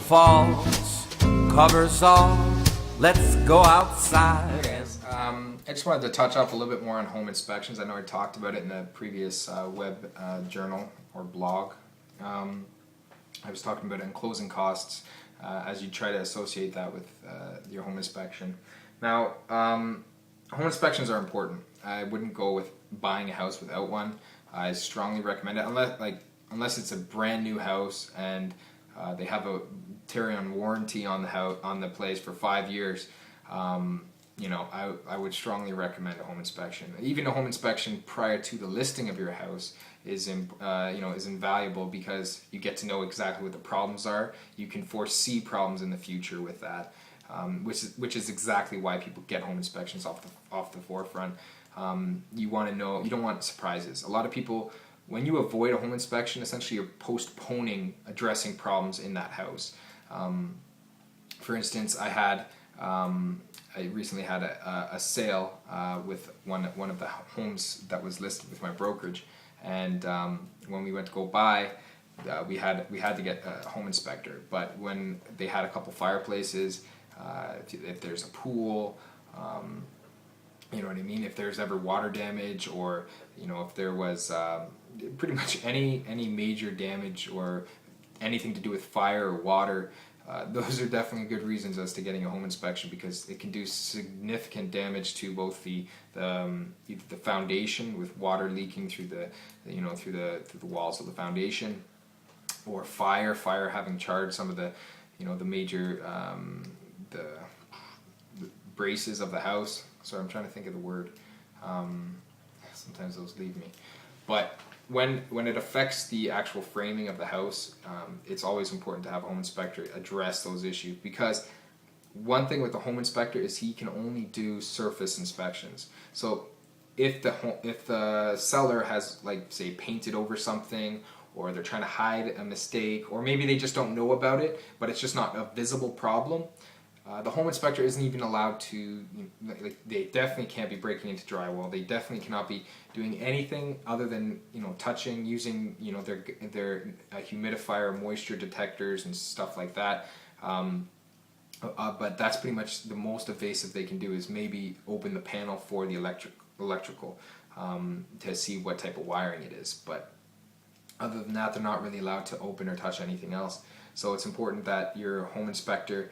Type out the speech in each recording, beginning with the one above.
falls, covers all. Let's go outside. Hey guys, I just wanted to touch up a little bit more on home inspections. I know I talked about it in a previous web journal or blog. I was talking about it in closing costs as you try to associate that with your home inspection. Now, home inspections are important. I wouldn't go with buying a house without one. I strongly recommend it unless it's a brand new house and they have a carry-on warranty on the house, on the place for 5 years. I would strongly recommend a home inspection. Even a home inspection prior to the listing of your house is invaluable because you get to know exactly what the problems are. You can foresee problems in the future with that, which is exactly why people get home inspections off the forefront. You want to know, you don't want surprises. A lot of people, when you avoid a home inspection, essentially you're postponing addressing problems in that house. For instance, I recently had a sale with one of the homes that was listed with my brokerage, and when we went to go buy, we had to get a home inspector. But when they had a couple fireplaces, if there's a pool, you know what I mean? If there's ever water damage, or if there was pretty much any major damage or anything to do with fire or water, those are definitely good reasons as to getting a home inspection, because it can do significant damage to both the foundation, with water leaking through the walls of the foundation, or fire having charred some of the the major the braces of the house. Sorry, I'm trying to think of the word. Sometimes those leave me. But when it affects the actual framing of the house, it's always important to have a home inspector address those issues, because one thing with the home inspector is he can only do surface inspections. So if the seller has, like, say, painted over something, or they're trying to hide a mistake, or maybe they just don't know about it, but it's just not a visible problem, the home inspector isn't even allowed to, they definitely can't be breaking into drywall. They definitely cannot be doing anything other than, touching, using, their humidifier, moisture detectors and stuff like that. But that's pretty much the most invasive they can do, is maybe open the panel for the electrical to see what type of wiring it is. But other than that, they're not really allowed to open or touch anything else. So it's important that your home inspector,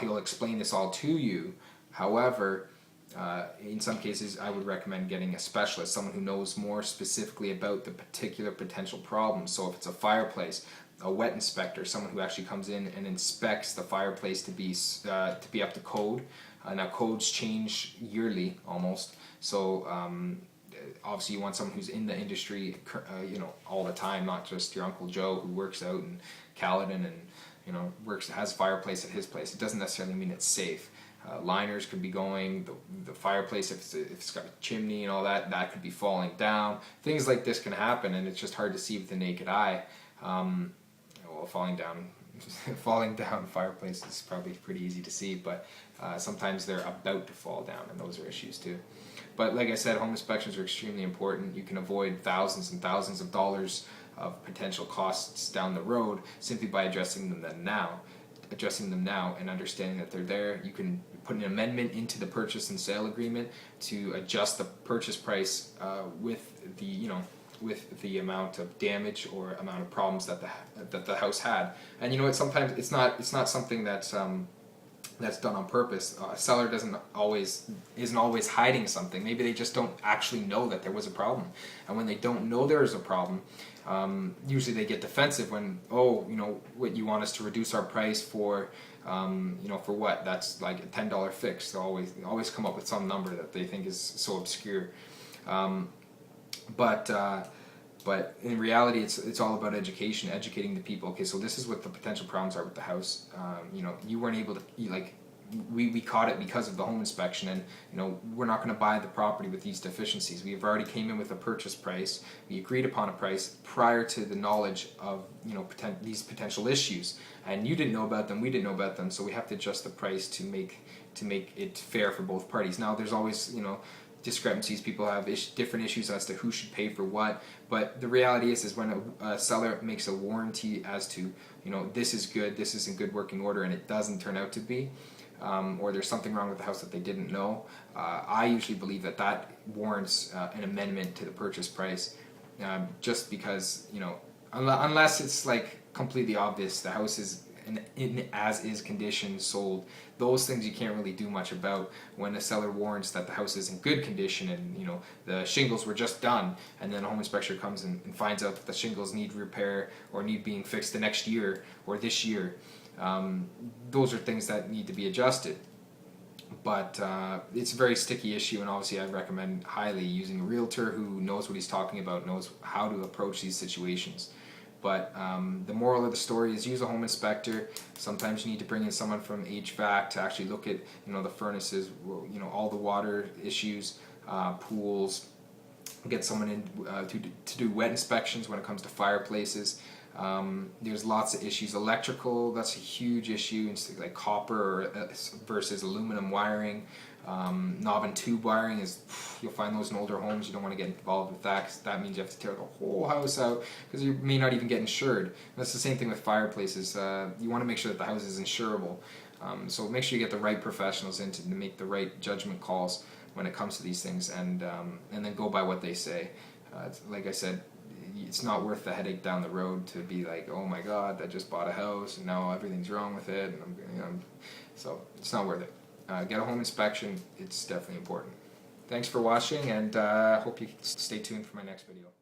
he'll explain this all to you. However, in some cases, I would recommend getting a specialist, someone who knows more specifically about the particular potential problem. So if it's a fireplace, a wet inspector, someone who actually comes in and inspects the fireplace to be up to code. Now, codes change yearly almost, so obviously you want someone who's in the industry, all the time, not just your Uncle Joe who works out in Caledon and has a fireplace at his place. It doesn't necessarily mean it's safe. Liners could be going, the fireplace, if it's got a chimney and all that, that could be falling down. Things like this can happen, and it's just hard to see with the naked eye. Falling down fireplace is probably pretty easy to see, but sometimes they're about to fall down, and those are issues too. But like I said, home inspections are extremely important. You can avoid thousands and thousands of dollars of potential costs down the road simply by addressing them now, and understanding that they're there. You can put an amendment into the purchase and sale agreement to adjust the purchase price with the amount of damage or amount of problems that the house had. And sometimes it's not something that's done on purpose. A seller isn't always hiding something. Maybe they just don't actually know that there was a problem. And when they don't know there is a problem, usually they get defensive when, what, you want us to reduce our price for, for what? That's like a $10 fix. They always come up with some number that they think is so obscure. But in reality, it's all about educating the people. Okay, so this is what the potential problems are with the house. You weren't able to, we caught it because of the home inspection, and we're not going to buy the property with these deficiencies. We've already came in with a purchase price. We agreed upon a price prior to the knowledge of these potential issues, and you didn't know about them, we didn't know about them, so we have to adjust the price to make it fair for both parties. Now, there's always discrepancies. People have different issues as to who should pay for what. But the reality is when a seller makes a warranty as to, you know, this is good, this is in good working order, and it doesn't turn out to be, or there's something wrong with the house that they didn't know, I usually believe that that warrants an amendment to the purchase price, just because, you know, unless it's like completely obvious the house is in as is condition sold. Those things you can't really do much about. When a seller warrants that the house is in good condition and, you know, the shingles were just done, and then a home inspector comes and finds out that the shingles need repair or need being fixed the next year or this year, those are things that need to be adjusted. But it's a very sticky issue, and obviously I recommend highly using a realtor who knows what he's talking about, knows how to approach these situations. But the moral of the story is use a home inspector. Sometimes you need to bring in someone from HVAC to actually look at, you know, the furnaces, you know, all the water issues, pools. Get someone in to do wet inspections when it comes to fireplaces. There's lots of issues. Electrical, that's a huge issue. It's like copper versus aluminum wiring. Knob and tube wiring is, you'll find those in older homes. You don't want to get involved with that, because that means you have to tear the whole house out, because you may not even get insured. And that's the same thing with fireplaces. You want to make sure that the house is insurable. So make sure you get the right professionals in to make the right judgment calls when it comes to these things, and then go by what they say. Like I said, it's not worth the headache down the road to be like, oh my God, I just bought a house and now everything's wrong with it, and so it's not worth it. Get a home inspection. It's definitely important. Thanks for watching, and hope you stay tuned for my next video.